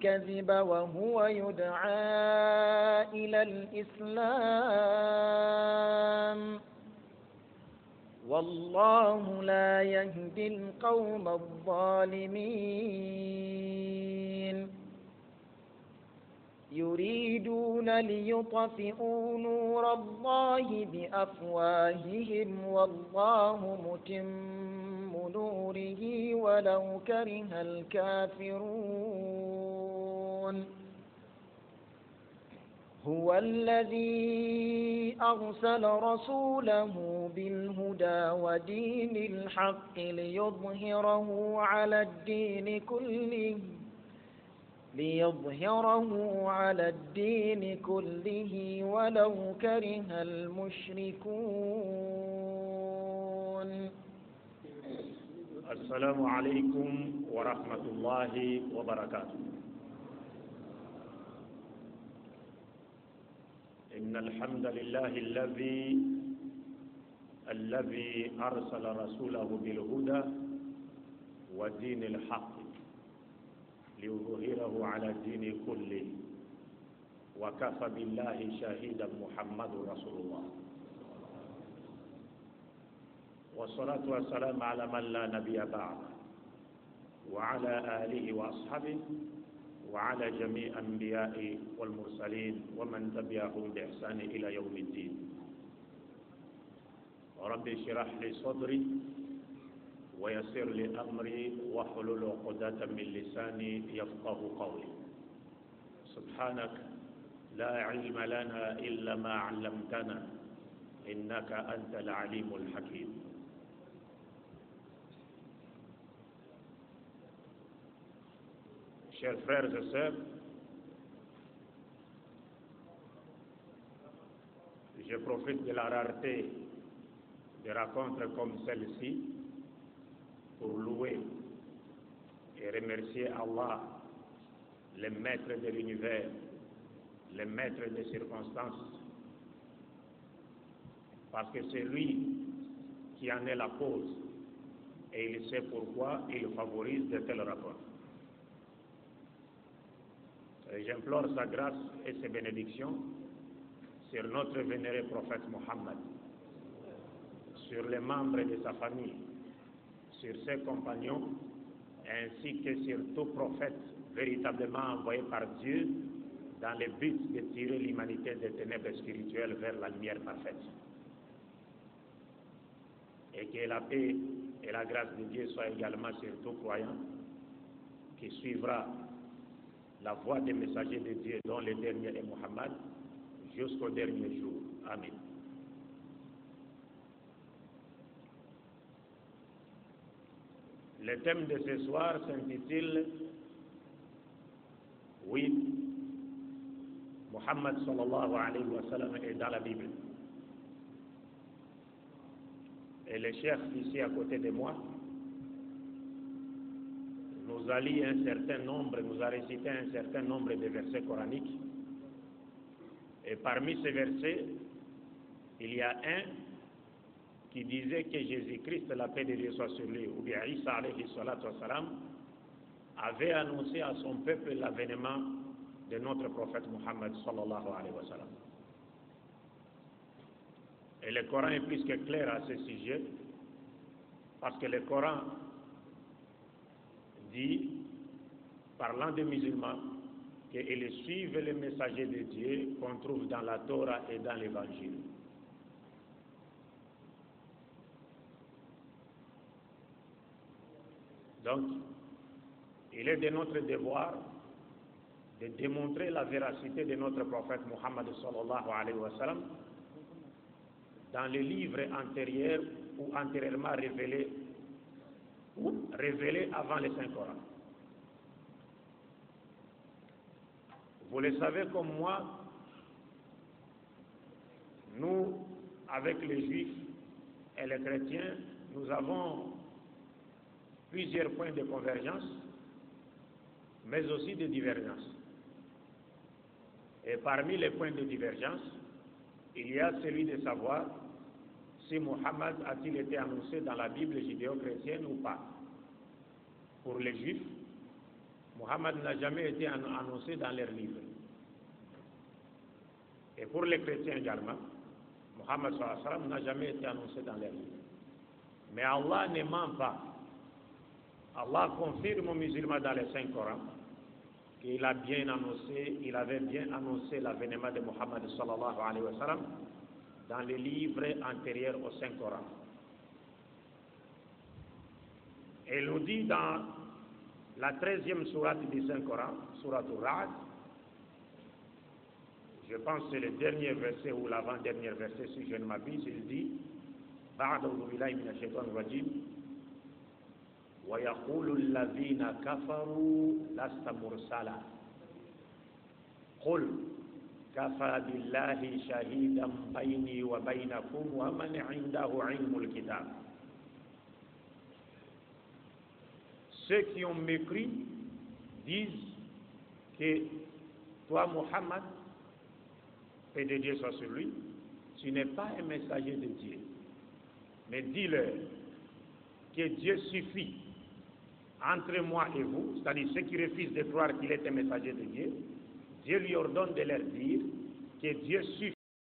الكذب وهو يدعى إلى الإسلام والله لا يهدي القوم الظالمين يريدون ليطفئوا نور الله بأفواههم والله متم نوره ولو كره الكافرون هو الذي أرسل رسوله بالهدى ودين الحق ليظهره على الدين كله ولو كره المشركون. السلام عليكم ورحمة الله وبركاته. إن الحمد لله الذي أرسل رسوله بالهدى ودين الحق ليظهره على الدين كله وكفى بالله شهيدا محمد رسول الله والصلاة والسلام على من لا نبي بعد وعلى آله وأصحابه وعلى جميع الأنبياء والمرسلين ومن تبعهم بإحسان إلى يوم الدين. رب اشرح لي صدري ويسر لي أمري واحلل عقدة من لساني يفقه قولي. سبحانك لا علم لنا إلا ما علمتنا إنك أنت العليم الحكيم. Chers frères et sœurs, je profite de la rareté de rencontres comme celle-ci pour louer et remercier Allah, le maître de l'univers, le maître des circonstances, parce que c'est lui qui en est la cause et il sait pourquoi il favorise de tels rapports. J'implore sa grâce et ses bénédictions sur notre vénéré prophète Mohammed, sur les membres de sa famille, sur ses compagnons, ainsi que sur tout prophète véritablement envoyé par Dieu dans le but de tirer l'humanité des ténèbres spirituelles vers la lumière parfaite. Et que la paix et la grâce de Dieu soient également sur tout croyant qui suivra la voie des messagers de Dieu, dont le dernier est Mohammed, jusqu'au dernier jour. Amen. Le thème de ce soir s'intitule « Oui, Mohammed sallallahu alayhi wa sallam est dans la Bible ». Et le chef ici à côté de moi nous a lu un certain nombre, nous a récité un certain nombre de versets coraniques. Et parmi ces versets, il y a un qui disait que Jésus-Christ, la paix de Dieu soit sur lui, ou bien Isa alayhi salatu wassalam, avait annoncé à son peuple l'avènement de notre prophète Mohammed sallallahu alayhi wa sallam. Et le Coran est plus que clair à ce sujet, parce que le Coran dit, parlant des musulmans, qu'ils suivent les messagers de Dieu qu'on trouve dans la Torah et dans l'Évangile. Donc, il est de notre devoir de démontrer la véracité de notre prophète Mohammed sallallahu alayhi wa sallam dans les livres antérieurs ou antérieurement révélés ou révélés avant le Saint-Coran. Vous le savez comme moi, nous, avec les Juifs et les chrétiens, nous avons plusieurs points de convergence, mais aussi de divergence. Et parmi les points de divergence, il y a celui de savoir si Mohammed a-t-il été annoncé dans la Bible judéo-chrétienne ou pas. Pour les Juifs, Mohammed n'a jamais été annoncé dans leurs livres. Et pour les chrétiens également, Mohammed n'a jamais été annoncé dans leurs livres. Mais Allah ne ment pas. Allah confirme aux musulmans dans les 5 Corans qu'il avait bien annoncé l'avènement de Mohammed sallallahu alayhi wa sallam dans les livres antérieurs au Saint-Coran. Et il nous dit dans la 13e sourate du Saint-Coran, sourate Al-Ra'd, je pense que c'est le dernier verset ou l'avant-dernier verset, si je ne m'abuse, il dit بعد أعوذ بالله من الشيطان الرجيم ويقول الذين كفروا لست مرسلا قل كفى بالله شهيدا بيني وبينكم ومن عنده علم الكتاب. Ceux qui ont mépris disent que toi, Mohammed, paix de Dieu soit sur lui, tu n'es pas un messager de Dieu. Mais dis-leur que Dieu suffit entre moi et vous, c'est-à-dire ceux qui refusent de croire qu'il est un messager de Dieu, Dieu lui ordonne de leur dire que Dieu suffit